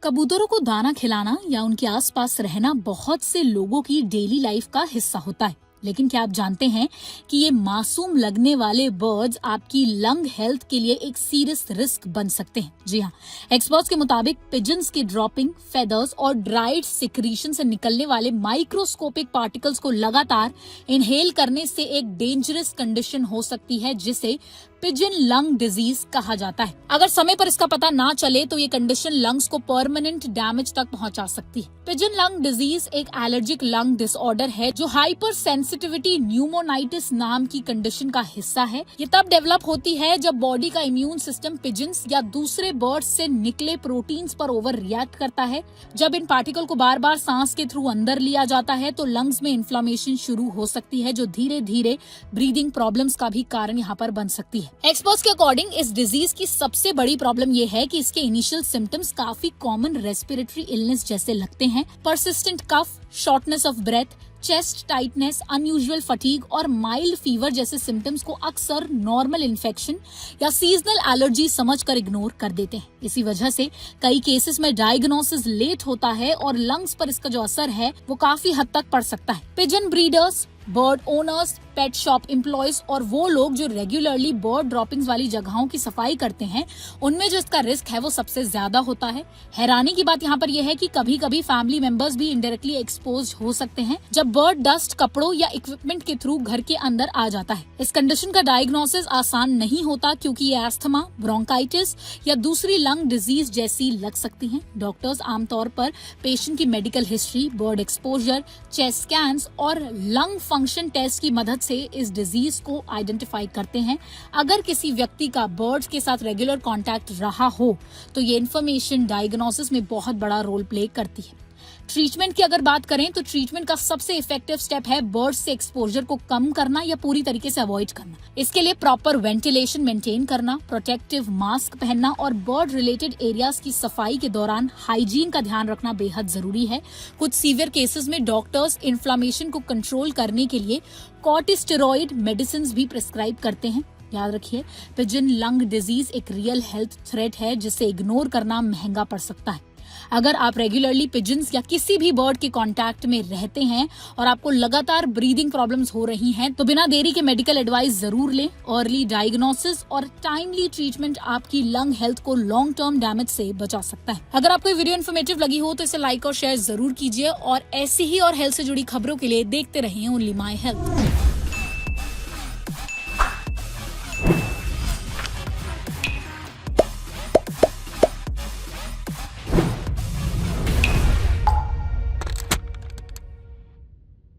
कबूतरों को दाना खिलाना या उनके आसपास रहना बहुत से लोगों की डेली लाइफ का हिस्सा होता है। लेकिन क्या आप जानते हैं कि ये मासूम लगने वाले बर्ड्स आपकी लंग हेल्थ के लिए एक सीरियस रिस्क बन सकते हैं। जी हाँ, एक्सपर्ट्स के मुताबिक पिजन्स की ड्रॉपिंग, फेदर्स और ड्राइड सिक्रीशन से निकलने वाले माइक्रोस्कोपिक पार्टिकल्स को लगातार इनहेल करने से एक डेंजरस कंडीशन हो सकती है जिसे पिजन लंग डिजीज कहा जाता है। अगर समय पर इसका पता ना चले तो ये कंडीशन लंग्स को परमानेंट डैमेज तक पहुंचा सकती है। पिजन लंग डिजीज एक एलर्जिक लंग डिसऑर्डर है जो हाइपर सेंसिटिविटी न्यूमोनाइटिस नाम की कंडीशन का हिस्सा है। ये तब डेवलप होती है जब बॉडी का इम्यून सिस्टम पिजन्स या दूसरे बर्ड्स से निकले प्रोटीन्स पर ओवर रिएक्ट करता है। जब इन पार्टिकल को बार बार सांस के थ्रू अंदर लिया जाता है तो लंग्स में इन्फ्लेमेशन शुरू हो सकती है जो धीरे धीरे ब्रीदिंग प्रॉब्लम्स का भी कारण यहाँ पर बन सकती है। एक्सपर्ट्स के अकॉर्डिंग इस डिजीज की सबसे बड़ी प्रॉब्लम ये है कि इसके इनिशियल सिम्टम्स काफी कॉमन रेस्पिरेटरी इलनेस जैसे लगते हैं। Persistent cough, shortness of breath, chest tightness, unusual fatigue और माइल्ड फीवर जैसे सिम्टम्स को अक्सर नॉर्मल इन्फेक्शन या सीजनल एलर्जी समझकर इग्नोर कर देते हैं। इसी वजह से कई केसेस में डायग्नोसिस लेट होता है और लंग्स पर इसका जो असर है वो काफी हद तक पड़ सकता है। Pigeon breeders, bird owners, pet shop employees और वो लोग जो रेगुलरली बर्ड ड्रॉपिंग्स वाली जगहों की सफाई करते हैं उनमें जो इसका रिस्क है वो सबसे ज्यादा होता है। हैरानी की बात यहाँ पर यह है कि कभी कभी फैमिली मेंबर्स भी इनडायरेक्टली एक्सपोज हो सकते हैं जब बर्ड डस्ट कपड़ों या इक्विपमेंट के थ्रू घर के अंदर आ जाता है। इस कंडीशन का डायग्नोसिस आसान नहीं होता क्योंकि ये एस्थमा, ब्रोंकाइटिस या दूसरी लंग डिजीज जैसी लग सकती है। डॉक्टर्स आमतौर पर पेशेंट की medical history, bird exposure, chest scans और लंग फंक्शन टेस्ट की मदद से इस डिजीज को आइडेंटिफाई करते हैं। अगर किसी व्यक्ति का बर्ड्स के साथ रेगुलर कांटेक्ट रहा हो तो ये इन्फॉर्मेशन डायग्नोसिस में बहुत बड़ा रोल प्ले करती है। ट्रीटमेंट की अगर बात करें तो ट्रीटमेंट का सबसे इफेक्टिव स्टेप है बर्ड्स से एक्सपोजर को कम करना या पूरी तरीके से अवॉइड करना। इसके लिए प्रॉपर वेंटिलेशन मेंटेन करना, प्रोटेक्टिव मास्क पहनना और बर्ड रिलेटेड एरियाज की सफाई के दौरान हाइजीन का ध्यान रखना बेहद जरूरी है। कुछ सीवियर केसेस में डॉक्टर्स इन्फ्लेमेशन को कंट्रोल करने के लिए कॉर्टिस्टेरॉइड मेडिसिन भी प्रिस्क्राइब करते हैं। याद रखिए, पिजन लंग डिजीज एक रियल हेल्थ थ्रेट है जिसे इग्नोर करना महंगा पड़ सकता है। अगर आप रेगुलरली पिजन्स या किसी भी बर्ड के कांटेक्ट में रहते हैं और आपको लगातार ब्रीदिंग प्रॉब्लम्स हो रही हैं तो बिना देरी के मेडिकल एडवाइस जरूर लें। अर्ली डायग्नोसिस और टाइमली ट्रीटमेंट आपकी लंग हेल्थ को लॉन्ग टर्म डैमेज से बचा सकता है। अगर आपको ये वीडियो इन्फॉर्मेटिव लगी हो तो इसे लाइक और शेयर जरूर कीजिए और ऐसी ही और हेल्थ से जुड़ी खबरों के लिए देखते रहिए ओनली माय हेल्थ।